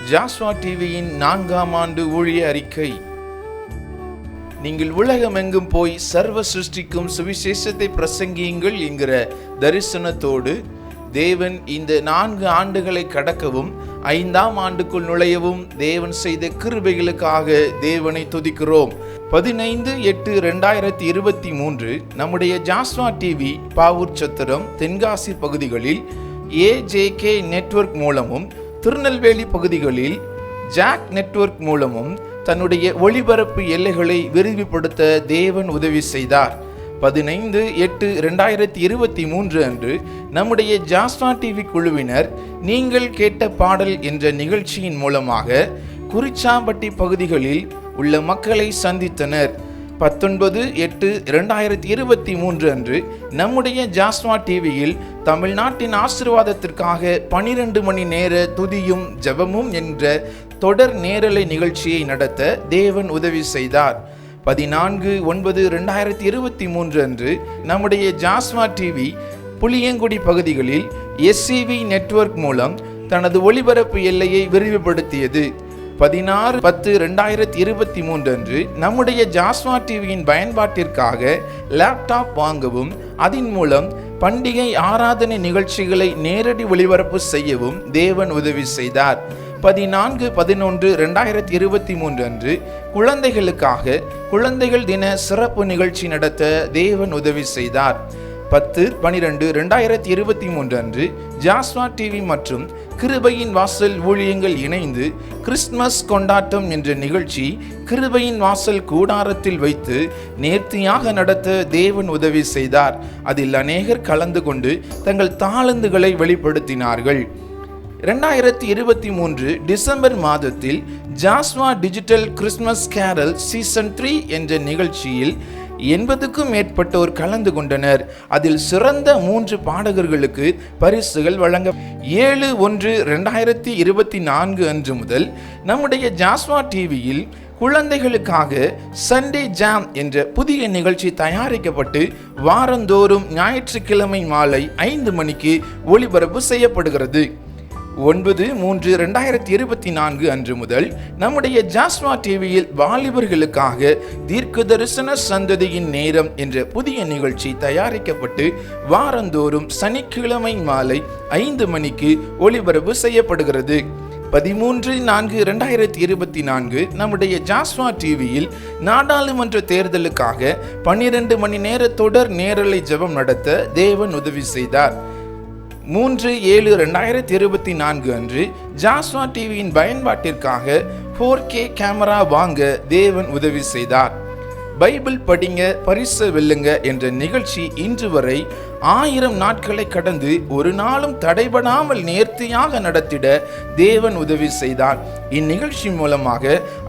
ஜாஸ்வா டிவியின் 4ஆம் ஆண்டு ஊழிய அறிக்கை. நீங்கள் உலகமெங்கும் போய் சர்வ சிருஷ்டிக்கும் சுவிசேஷத்தை பிரசங்கியுங்கள் என்கிற தரிசனத்தோடு தேவன் இந்த 4 ஆண்டுகளை கடக்கவும் 5ஆம் ஆண்டுக்குள் நுழையவும் தேவன் செய்த கிருபைகளுக்காக தேவனை துதிக்கிறோம். 15/8/2023 நம்முடைய ஜாஸ்வா டிவி பாவூர் சத்திரம் தென்காசி பகுதிகளில் AJK நெட்வொர்க் மூலமும் திருநெல்வேலி பகுதிகளில் ஜாக் நெட்வொர்க் மூலமும் தன்னுடைய ஒளிபரப்பு எல்லைகளை விரிவுபடுத்த தேவன் உதவி செய்தார். 15/8/2023 அன்று நம்முடைய ஜாஸ்வா டிவி குழுவினர் நீங்கள் கேட்ட பாடல் என்ற நிகழ்ச்சியின் மூலமாக குறிச்சாம்பட்டி பகுதிகளில் உள்ள மக்களை சந்தித்தனர். 19/8/2023 அன்று நம்முடைய ஜாஸ்வா டிவியில் தமிழ்நாட்டின் ஆசீர்வாதத்திற்காக 12 மணி நேர துதியும் ஜெபமும் என்ற தொடர் நேரலை நிகழ்ச்சியை நடத்த தேவன் உதவி செய்தார். 14/9/2023 அன்று நம்முடைய ஜாஸ்வா டிவி புளியங்குடி பகுதிகளில் SCV நெட்வொர்க் மூலம் தனது ஒளிபரப்பு எல்லையை விரிவுபடுத்தியது. 16/10/2023 அன்று நம்முடைய ஜாஸ்வா டிவியின் பயன்பாட்டிற்காக லேப்டாப் வாங்கவும் அதன் மூலம் பண்டிகை ஆராதனை நிகழ்ச்சிகளை நேரடி ஒளிபரப்பு செய்யவும் தேவன் உதவி செய்தார். 14/11/2023 அன்று குழந்தைகளுக்காக குழந்தைகள் தின சிறப்பு நிகழ்ச்சி நடத்த தேவன் உதவி செய்தார். 10/12/2023 அன்று ஜாஸ்வா டிவி மற்றும் கிருபையின் வாசல் ஊழியங்கள் இணைந்து கிறிஸ்துமஸ் கொண்டாட்டம் என்ற நிகழ்ச்சி கிருபையின் வாசல் கூடாரத்தில் வைத்து நேர்த்தியாக நடத்த தேவன் உதவி செய்தார். அதில் அநேகர் கலந்து கொண்டு தங்கள் தாளந்துகளை வெளிப்படுத்தினார்கள். 2023 டிசம்பர் மாதத்தில் ஜாஸ்வா டிஜிட்டல் கிறிஸ்துமஸ் கேரல் சீசன் 3 என்ற நிகழ்ச்சியில் 80க்கும் மேற்பட்டோர் கலந்து கொண்டனர். அதில் சிறந்த 3 பாடகர்களுக்கு பரிசுகள் வழங்க 7/1/2024 அன்று முதல் நம்முடைய ஜாஸ்வா டிவியில் குழந்தைகளுக்காக சண்டே ஜாம் என்ற புதிய நிகழ்ச்சி தயாரிக்கப்பட்டு வாரந்தோறும் ஞாயிற்றுக்கிழமை மாலை 5 மணிக்கு ஒளிபரப்பு செய்யப்படுகிறது. 9/3/2024 அன்று முதல் நம்முடைய ஜாஸ்வா டிவியில் வாலிபர்களுக்காக தீர்க்க தரிசன சந்ததியின் நேரம் என்ற புதிய நிகழ்ச்சி தயாரிக்கப்பட்டு வாரந்தோறும் சனிக்கிழமை மாலை 5 மணிக்கு ஒளிபரப்பு செய்யப்படுகிறது. 13/4/2024 நம்முடைய ஜாஸ்வா டிவியில் நாடாளுமன்ற தேர்தலுக்காக 12 மணி நேர தொடர் நேரலை ஜெபம் நடத்த தேவன் உதவி செய்தார். 3/7/2024 அன்று ஜாஸ்வா டிவியின் பயன்பாட்டிற்காக 4K கேமரா வாங்க தேவன் உதவி செய்தார். பைபிள் படிங்க பரிசு வெல்லுங்க என்ற நிகழ்ச்சி இன்று வரை 1000 நாட்களை கடந்து ஒரு நாளும் தடைபடாமல் நேர்த்தியாக நடத்திட தேவன் உதவி செய்தார். இந்நிகழ்ச்சி மூலமாக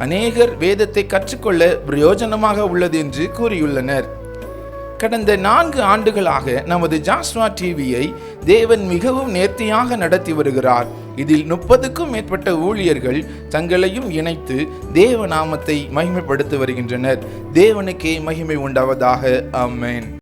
அநேகர் வேதத்தை கற்றுக்கொள்ள பிரயோஜனமாக உள்ளது என்று கூறியுள்ளனர். கடந்த 4 ஆண்டுகளாக நமது ஜாஸ்வா டிவியை தேவன் மிகவும் நேர்த்தியாக நடத்தி வருகிறார். இதில் 30க்கும் மேற்பட்ட ஊழியர்கள் தங்களையும் இணைத்து தேவ நாமத்தை மகிமைப்படுத்தி வருகின்றனர். தேவனுக்கே மகிமை உண்டாவதாக. ஆமென்.